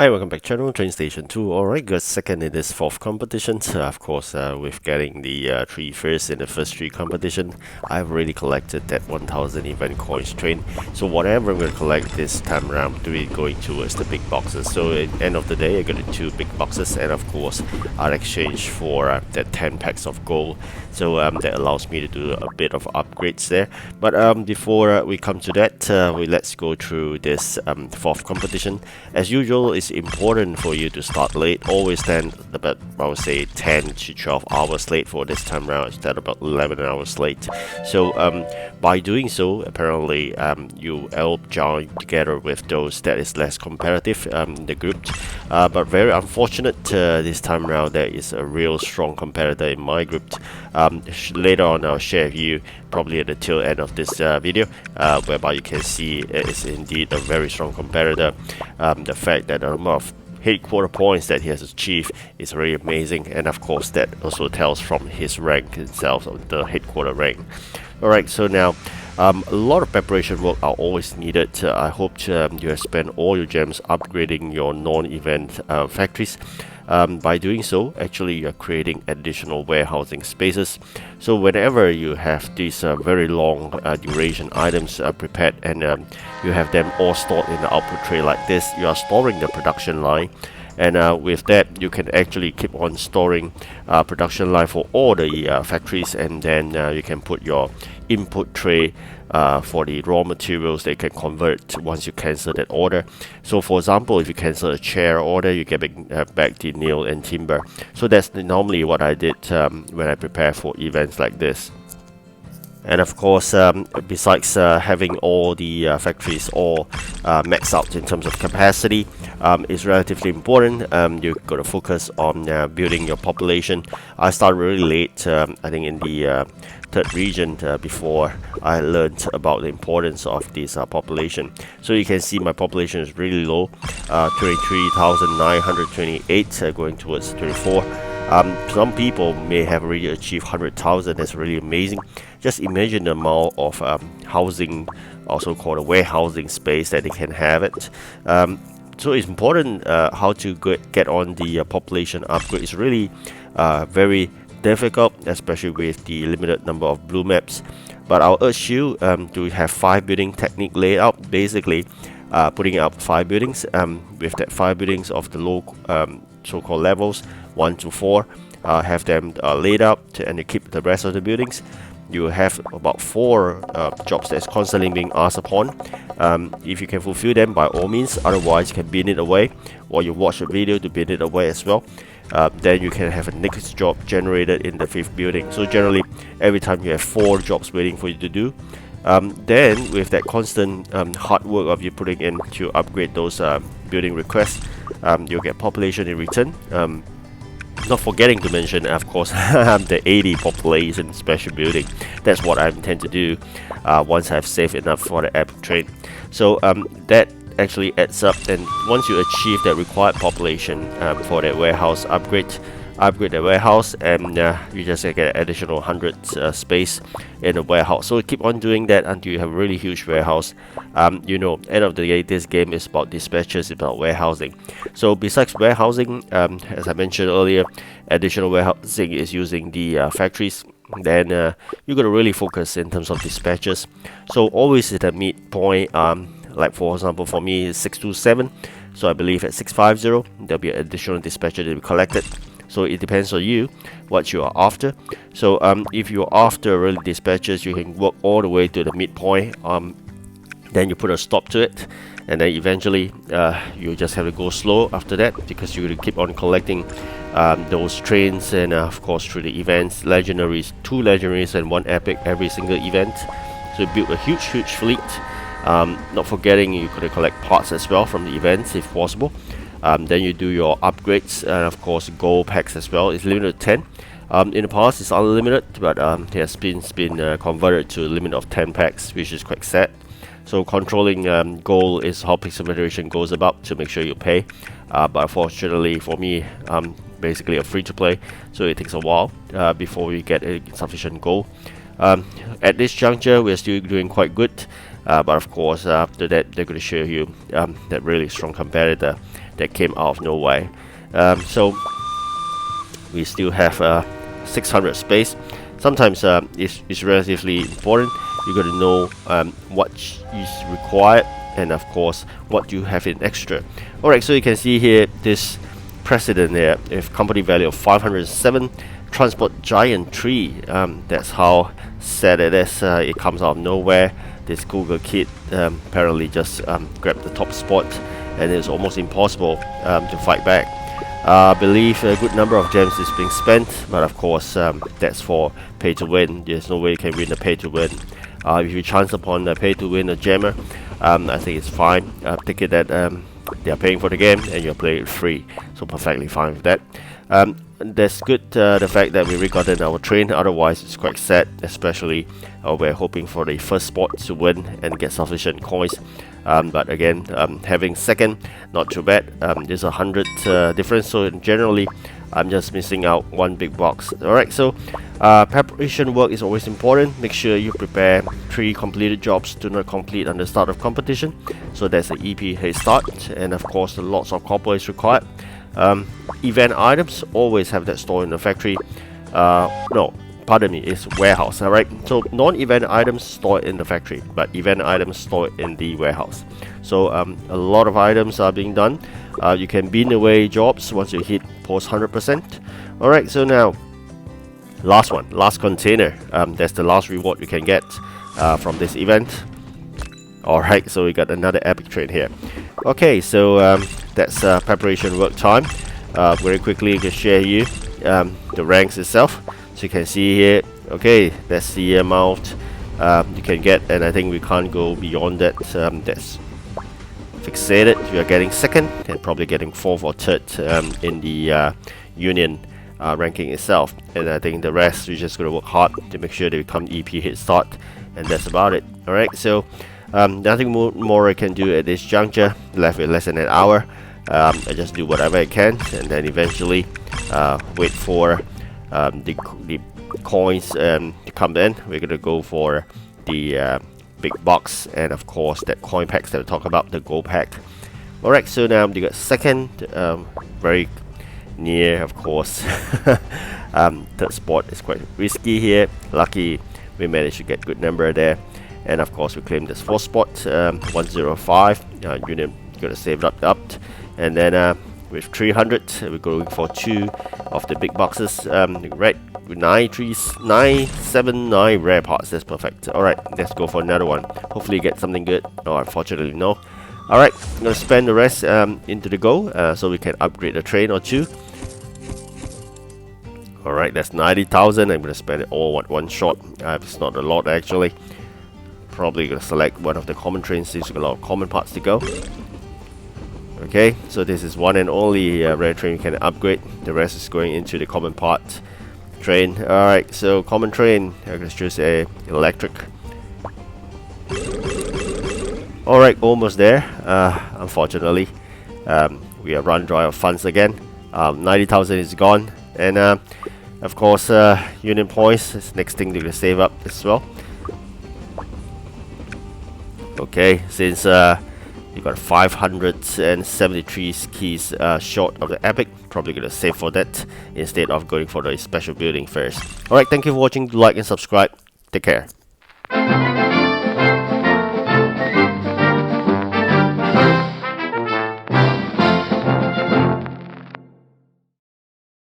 Hi, welcome back channel, TrainStation2. Alright, got second in this fourth competition. Of course, with getting the 3 first in the first 3 competition, I've already collected that 1000 event coins train. So whatever I'm going to collect this time around, to be going towards the big boxes. So at the end of the day, I got the 2 big boxes, and of course, I'll exchange for that 10 packs of gold. So that allows me to do a bit of upgrades there. But before we come to that, let's go through this 4th competition. As usual, it's important for you to start late. Always stand about, I would say, 10 to 12 hours late for this time around, instead of about 11 hours late. So by doing so, apparently you help join together with those that is less competitive in the group. But very unfortunate this time around, there is a real strong competitor in my group. Later on, I'll share with you, probably at the tail end of this video, whereby you can see it is indeed a very strong competitor. The fact that the number of headquarter points that he has achieved is really amazing, and of course that also tells from his rank itself, the headquarter rank. Alright, so now a lot of preparation work are always needed. I hope you have spent all your gems upgrading your non-event factories. By doing so, actually you're creating additional warehousing spaces. So whenever you have these very long duration items prepared, and you have them all stored in the output tray like this, you are storing the production line. And with that, you can actually keep on storing production line for all the factories, and then you can put your input tray for the raw materials they can convert once you cancel that order. So for example, if you cancel a chair order, you get back the nail and timber. So that's normally what I did when I prepare for events like this. And of course, besides having all the factories all maxed out in terms of capacity, is relatively important. You've got to focus on building your population. I started really late, I think in the 3rd region, before I learned about the importance of this population. So you can see my population is really low, 23,928, going towards 24. Some people may have already achieved 100,000. That's really amazing. Just imagine the amount of housing, also called a warehousing space, that they can have it. So it's important how to get on the population upgrade. It's really very difficult, especially with the limited number of blue maps. But I'll urge you to have 5 building technique layout. Basically, putting up 5 buildings with that 5 buildings of the low so-called levels 1 to 4, have them laid out, and you keep the rest of the buildings. You have about 4 jobs that's constantly being asked upon. If you can fulfill them, by all means. Otherwise, you can bin it away, or you watch a video to bin it away as well. Then you can have a next job generated in the 5th building. So generally, every time you have 4 jobs waiting for you to do. Then with that constant hard work of you putting in to upgrade those building requests, you'll get population in return. Not forgetting to mention, of course, the 80 population special building. That's what I intend to do once I've saved enough for the epic train. So that actually adds up, and once you achieve that required population for that warehouse upgrade the warehouse, and you just get additional 100 space in the warehouse. So keep on doing that until you have a really huge warehouse. You know, end of the day, this game is about dispatches, it's about warehousing. So besides warehousing, as I mentioned earlier, additional warehousing is using the factories. Then you got to really focus in terms of dispatches. So always at a midpoint, like for example for me is 627, so I believe at 650 there'll be an additional dispatcher to be collected. So it depends on you what you are after. So if you're after really dispatches, you can work all the way to the midpoint. Then you put a stop to it, and then eventually you just have to go slow after that, because you will keep on collecting those trains, and of course through the events, legendaries, 2 legendaries and 1 epic every single event. So you build a huge fleet. Not forgetting, you could collect parts as well from the events if possible. Then you do your upgrades, and of course gold packs as well. It's limited to 10. In the past it's unlimited, but it has been converted to a limit of 10 packs, which is quite sad. So controlling gold is how Pixel Federation goes about to make sure you pay. But unfortunately for me, basically a free to play, so it takes a while before we get sufficient gold. At this juncture, we're still doing quite good. But of course, after that, they're going to show you that really strong competitor that came out of nowhere. So we still have 600 space. Sometimes it's relatively important. You got to know what is required, and of course what you have in extra. Alright, so you can see here this precedent there with company value of 507, transport giant tree. That's how sad it is. It comes out of nowhere. This Google kid apparently just grabbed the top spot, and it's almost impossible to fight back. I believe a good number of gems is being spent, but of course that's for pay to win. There's no way you can win a pay to win. If you chance upon a pay to win a gemmer, I think it's fine. Take it that they are paying for the game and you're playing it free, so perfectly fine with that. That's good, the fact that we recorded our train. Otherwise it's quite sad, especially we're hoping for the first spot to win and get sufficient coins. But again, having second, not too bad. There's 100 difference, so generally I'm just missing out one big box. Alright, so preparation work is always important. Make sure you prepare 3 completed jobs do not complete on the start of competition, so there's an EP head start, and of course lots of copper is required. Event items always have that stored in the factory. No, pardon me, it's warehouse. Alright, so non-event items stored in the factory, but event items stored in the warehouse. So a lot of items are being done. You can bin away jobs once you hit post 100%. Alright, so now last one, last container. That's the last reward you can get from this event. Alright, so we got another epic train here. Okay, so that's preparation work time. Very quickly to share you the ranks itself. So you can see here, okay, that's the amount you can get, and I think we can't go beyond that. That's fixated. We are getting second and probably getting fourth or third in the union ranking itself, and I think the rest we're just gonna work hard to make sure that we come EP head start, and that's about it. Alright, so nothing more I can do at this juncture. Left with less than an hour. I just do whatever I can, and then eventually wait for the coins to come in. We're gonna go for the big box, and of course that coin packs that we talk about, the gold pack. Alright, so now we got second, very near, of course. Third spot is quite risky here. Lucky we managed to get good number there, and of course we claim this fourth spot, 105. Union gonna save up, and then with 300 we're going for 2 of the big boxes. Right, 979 rare parts. That's perfect. Alright, let's go for another one. Hopefully get something good. Oh, unfortunately no. Alright, I'm gonna spend the rest into the goal, so we can upgrade a train or 2. Alright, that's 90,000. I'm gonna spend it all at one shot. It's not a lot actually. Probably gonna select one of the common trains since we've got a lot of common parts to go. Okay, so this is one and only rare train you can upgrade. The rest is going into the common part train. Alright, so common train, I'm gonna choose a electric. Alright, almost there. Unfortunately, we are run dry of funds again. 90,000 is gone, and of course union points is next thing to save up as well. Okay, since you got 573 keys short of the epic, probably gonna save for that instead of going for the special building first. Alright, thank you for watching. Do like and subscribe. Take care.